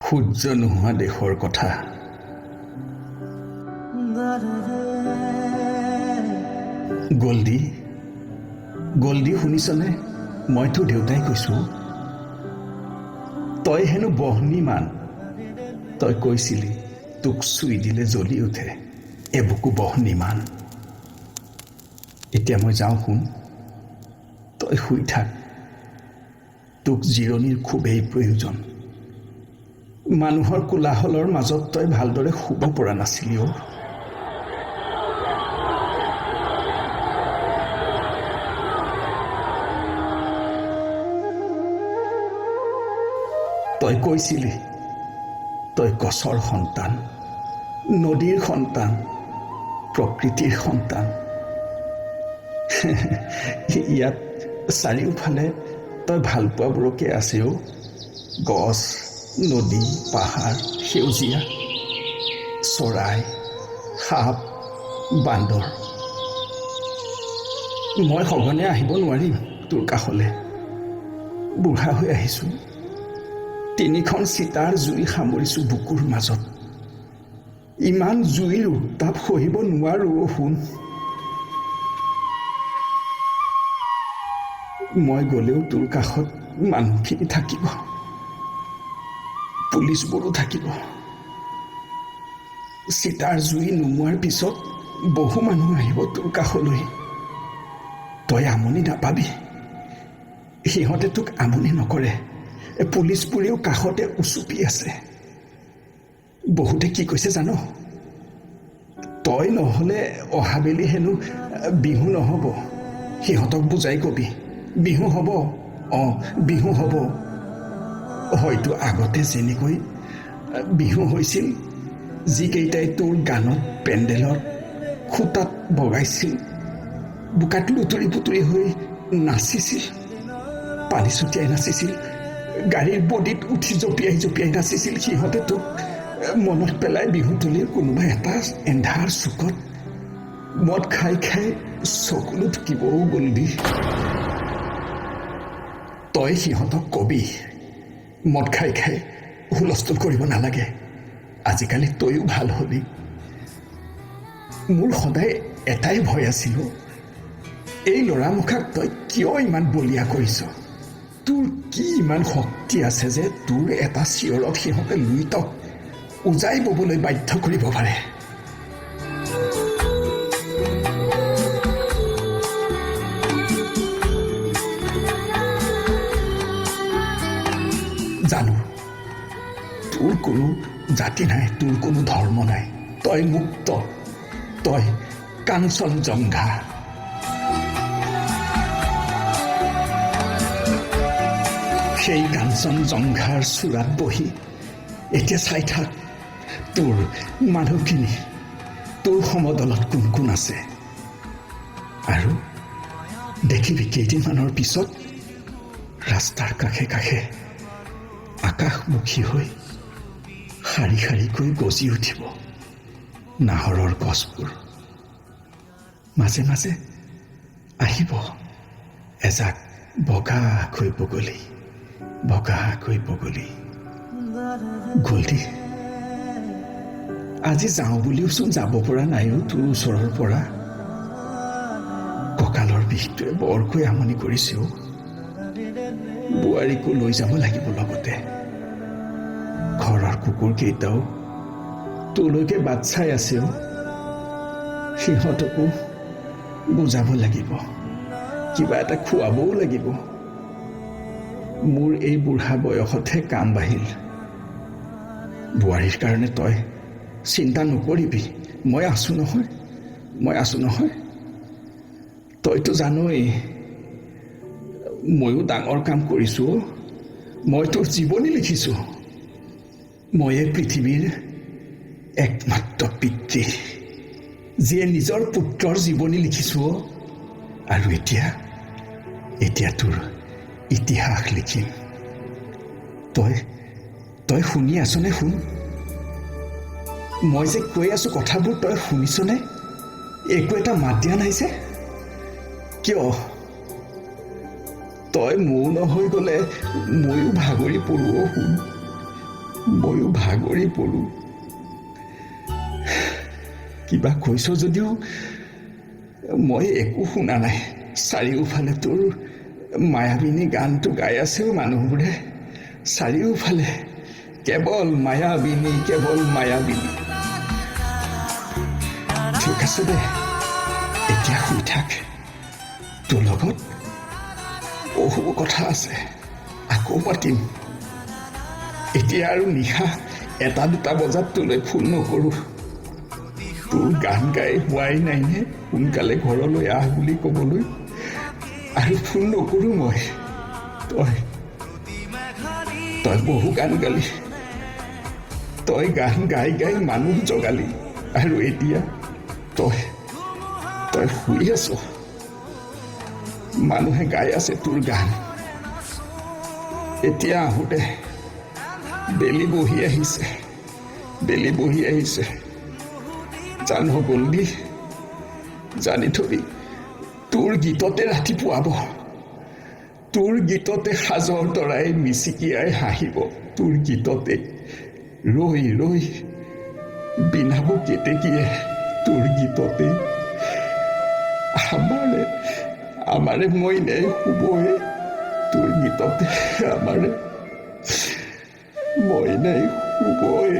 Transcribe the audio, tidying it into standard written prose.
সূৰ্য নোহোৱা দেশৰ কথা। গল্ডি গল্ডি শুনিছনে? মই তোৰ দেউতাই কৈছোঁ। তই হেনো বহ্নিমান। তই কৈছিলি তোক চুই দিলে জ্বলি উঠে, এবুকু বহ্নিমান। এতিয়া মই যাওঁ শুন, তই শুই থাক। তোক জিৰণিৰ খুবেই প্ৰয়োজন। মানুহৰ কোলাহলৰ মাজত তই ভালদৰে শুব পৰা নাছিলি অ'। তই কৈছিলি তই গছৰ সন্তান, নদীৰ সন্তান, প্ৰকৃতিৰ সন্তান। ইয়াত চাৰিওফালে তই ভালপোৱাবোৰকে আছে অ'। গছ, নদী, পাহাৰ, সেউজীয়া, চৰাই, সাপ, বান্দৰ। মই সঘনে আহিব নোৱাৰিম তোৰ কাষলৈ। বুঢ়া হৈ আহিছোঁ। 3খন চিতাৰ জুই সামৰিছোঁ বুকুৰ মাজত। ইমান জুইৰ উত্তাপ সহিব নোৱাৰো অ' শুন। মই গ'লেও তোৰ কাষত মানুহখিনি থাকিব, পুলিচবোৰো থাকিব। চিতাৰ জুই নুমুৱাৰ পিছত বহু মানুহ আহিব তোৰ কাষলৈ। তই আমনি নাপাবি। সিহঁতে তোক আমনি নকৰে। পুলিচবোৰেও কাষতে উচুপি আছে। বহুতে কি কৈছে জান? তই নহ'লে অহাবেলি হেনো বিহু নহ'ব। সিহঁতক বুজাই কবি বিহু হ'ব। বিহু হ'ব। হয়তো আগতে যেনেকৈ বিহু হৈছিল, যিকেইটাই তোৰ গানত, পেণ্ডেলত, খুটাত বগাইছিল, বোকাত লুতুৰি পুতুৰি হৈ নাচিছিল, পানী ছটিয়াই নাচিছিল, গাড়ীৰ বডিত উঠি জঁপিয়াই জঁপিয়াই নাচিছিল। সিহঁতে তোক মনত পেলাই বিহুতলীৰ কোনোবা এটা এন্ধাৰ চুকত মদ খাই খাই চকুলো ঢুকিবও গ'লবি। তই সিহঁতক কবি মদ খাই খাই হুলস্থুল কৰিব নালাগে। আজিকালি তইও ভাল হবি। মোৰ সদায় এটাই ভয় আছিল, এই ল'ৰামুখাক তই কিয় ইমান বলিয়া কৰিছ? তোৰ কি ইমান শক্তি আছে যে তোৰ এটা চিঞৰত সিহঁতে লুইতক উজাই ববলৈ বাধ্য কৰিব পাৰে? জানো তোৰ কোনো জাতি নাই, তোৰ কোনো ধৰ্ম নাই। তই মুক্ত, তই কাঞ্চনজংঘা। সেই কাঞ্চনজংঘাৰ চূড়াত বহি এতিয়া চাই থাক তোৰ মানুহখিনি, তোৰ সমদলত কোন কোন আছে। আৰু দেখিবি কেইদিনমানৰ পিছত ৰাস্তাৰ কাষে কাষে আকাশমুখী হৈ শাৰী শাৰীকৈ গজি উঠিব নাহৰৰ গছবোৰ। মাজে মাজে আহিব এজাক বগাকৈ বগলী, বগাকৈ বগলী। গল্ডি, আজি যাওঁ বুলিওচোন যাব পৰা নাইও তোৰ ওচৰৰ পৰা। কঁকালৰ বিষটোৱে বৰকৈ আমনি কৰিছে। বোৱাৰীকো লৈ যাব লাগিব লগতে। ঘৰৰ কুকুৰকেইটাও তোলৈকে বাট চাই আছে। সিহঁতকো বুজাব লাগিব, কিবা এটা খুৱাবও লাগিব। মোৰ এই বুঢ়া বয়সতহে কাম বাঢ়িল। বোৱাৰীৰ কাৰণে তই চিন্তা নকৰিবি, মই আছো নহয়, মই আছো নহয়। তইতো জানই ময়ো ডাঙৰ কাম কৰিছো। মই তোৰ জীৱনী লিখিছো। ময়ে পৃথিৱীৰ একমাত্ৰ পিতৃ, যিয়ে নিজৰ পুত্ৰৰ জীৱনী লিখিছো। আৰু এতিয়া তোৰ ইতিহাস লিখিম। তই শুনি আছনে? শুন, মই যে কৈ আছো কথাবোৰ তই শুনিছনে? একো এটা মাত দিয়া নাই যে কিয়? তই মৌন হৈ গ'লে ময়ো ভাগৰি পৰো। শুন, ময়ো ভাগৰি পৰো। কিবা কৈছ যদিও মই একো শুনা নাই। চাৰিওফালে তোৰ মায়াবিনী গানটো গাই আছেও মানুহবোৰে। চাৰিওফালে কেৱল মায়াবিনী, কেৱল মায়াবিনী। ঠিক আছে দে, এতিয়া শুই থাক। তোৰ লগত বহু কথা আছে, আকৌ পাতিম। এতিয়া আৰু নিশা 1-2 বজাত তোলৈ ফোন নকৰোঁ। তোৰ গান গাই হোৱাই নাই নে সোনকালে ঘৰলৈ আহ বুলি ক'বলৈ? আৰু ফোন নকৰোঁ মই। তই বহু গান গালি, তই গান গাই গাই মানুহ জগালি, আৰু এতিয়া তই শুই আছ। মানুহে গাই আছে তোৰ গান। এতিয়া আহোঁতে বেলি বহি আহিছে। জান বন্দী, জানি থবি, তোৰ গীততে ৰাতি পুৱাব। তোৰ গীততে সাজৰ তৰাই মিচিকিয়াই হাঁহিব। তোৰ গীততে ৰৈ ৰৈ বিনাব কেতেকীয়ে। তোৰ গীততে আমাৰে মইনাই শুবই। তোৰ গীততে আমাৰে মইনাই শুবই।